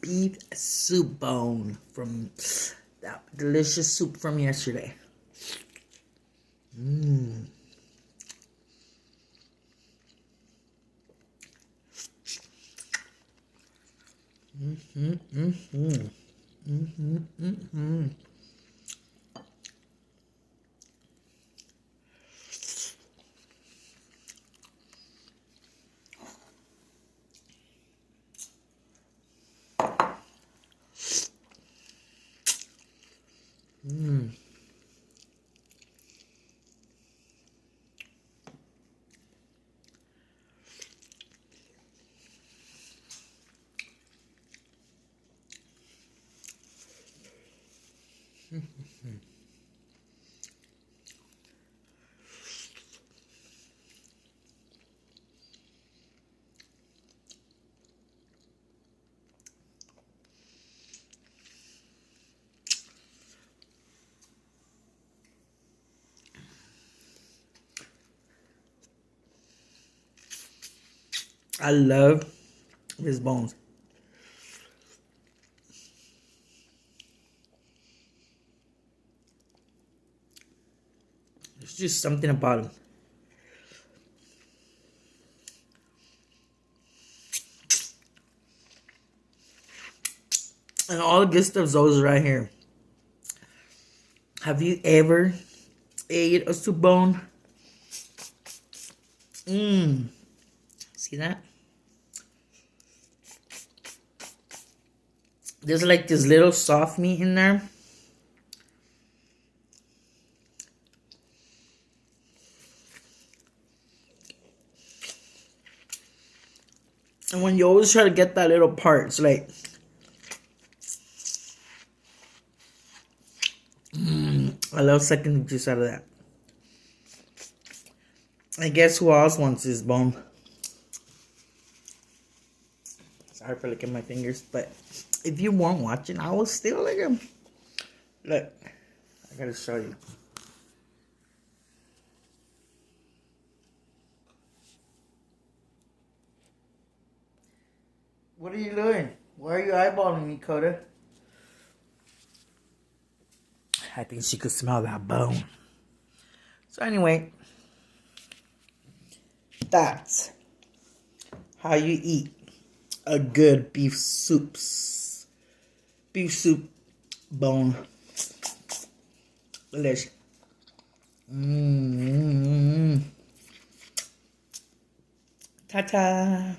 beef soup bone from that delicious soup from yesterday. Mmm. I love his bones. There's just something about him. And all the good stuff's those right here. Have you ever ate a soup bone? See that? There's like this little soft meat in there. And when you always try to get that little part, it's like... I love sucking the juice out of that. I guess who else wants this bone? Sorry for licking my fingers, but if you weren't watching, I was still licking them. Look, I gotta show you. What are you doing? Why are you eyeballing me, Coda? I think she could smell that bone. So anyway, that's how you eat a good beef soup bone. Delicious. Ta-ta.